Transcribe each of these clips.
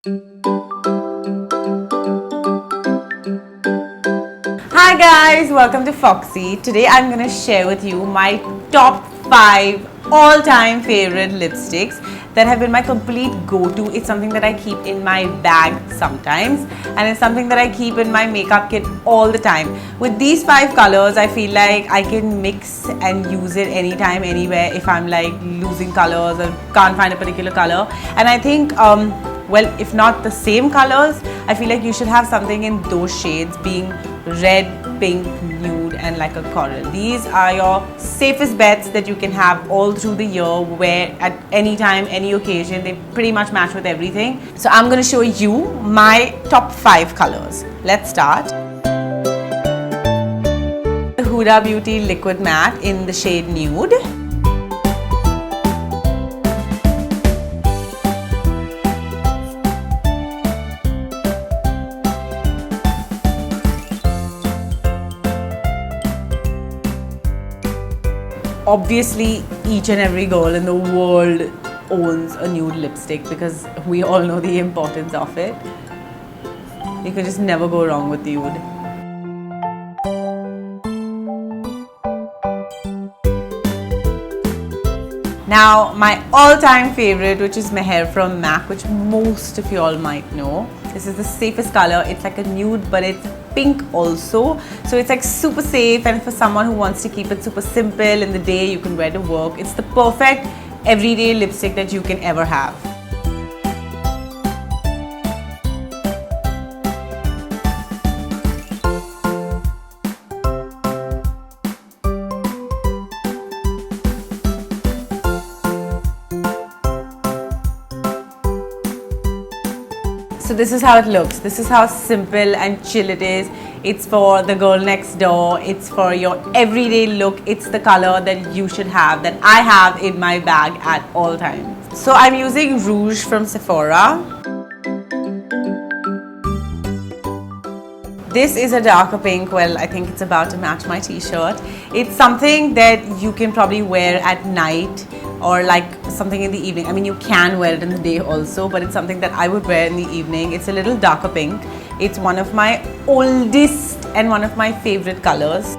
Hi guys, welcome to Foxy. Today I'm going to share with you my top 5 all-time favorite lipsticks that have been my complete go-to. It's something that I keep in my bag sometimes, and it's something that I keep in my makeup kit all the time. With these 5 colors, I feel like I can mix and use it anytime, anywhere if I'm like losing colors or can't find a particular color. And I think well, if not the same colors, I feel like you should have something in those shades, being red, pink, nude and like a coral. These are your safest bets that you can have all through the year, wear at any time, any occasion. They pretty much match with everything. So I'm going to show you my top 5 colors. Let's start. The HUDA Beauty Liquid Matte in the shade Nude. Obviously, each and every girl in the world owns a nude lipstick because we all know the importance of it. You can just never go wrong with nude. Now, my all-time favorite, which is Mehr from MAC, which most of you all might know. This is the safest color. It's like a nude, but it's pink also. So it's like super safe, and for someone who wants to keep it super simple in the day, you can wear to work. It's the perfect everyday lipstick that you can ever have. So this is how it looks. This is how simple and chill it is. It's for the girl next door. It's for your everyday look. It's the color that you should have, that I have in my bag at all times. So I'm using Rouge from Sephora. This is a darker pink. Well, I think it's about to match my t-shirt. It's something that you can probably wear at night or like something in the evening. I mean, you can wear it in the day also, but it's something that I would wear in the evening. It's a little darker pink. It's one of my oldest and one of my favorite colors.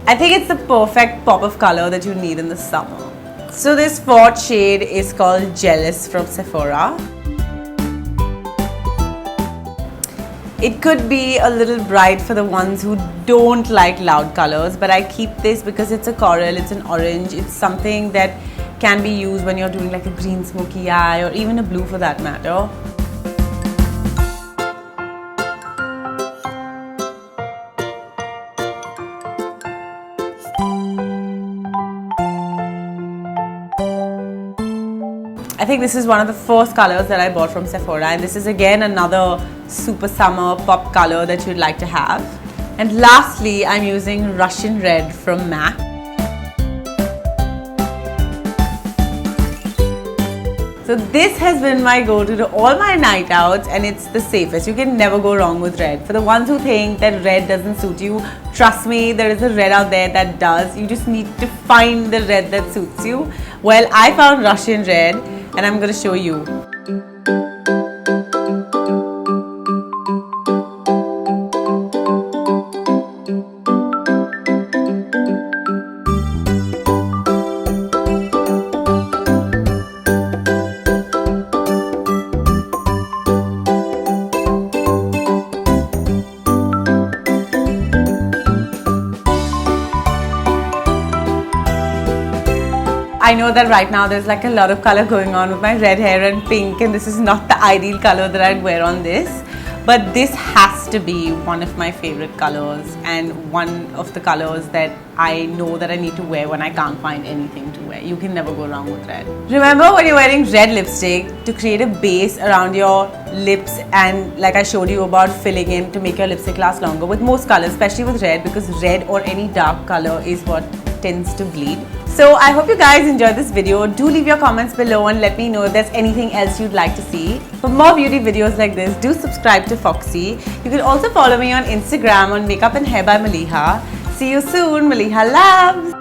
I think it's the perfect pop of color that you need in the summer. So this fourth shade is called Jealous from Sephora. It could be a little bright for the ones who don't like loud colors, but I keep this because it's a coral, it's an orange, it's something that can be used when you're doing like a green smoky eye or even a blue for that matter. I think this is one of the first colors that I bought from Sephora, and this is again another super summer pop color that you'd like to have. And lastly, I'm using Russian Red from MAC. So this has been my go-to to all my night outs, and it's the safest. You can never go wrong with red. For the ones who think that red doesn't suit you, trust me, there is a red out there that does. You just need to find the red that suits you. Well, I found Russian Red, and I'm going to show you. I know that right now there's like a lot of color going on with my red hair and pink, and this is not the ideal color that I'd wear on this, but this has to be one of my favorite colors and one of the colors that I know that I need to wear when I can't find anything to wear. You can never go wrong with red. Remember, when you're wearing red lipstick, to create a base around your lips, and like I showed you about filling in to make your lipstick last longer with most colors, especially with red, because red or any dark color is what tends to bleed. So I hope you guys enjoyed this video. Do leave your comments below and let me know if there's anything else you'd like to see. For more beauty videos like this, do subscribe to Foxy. You can also follow me on Instagram on Makeup and Hair by Maliha. See you soon. Maliha loves!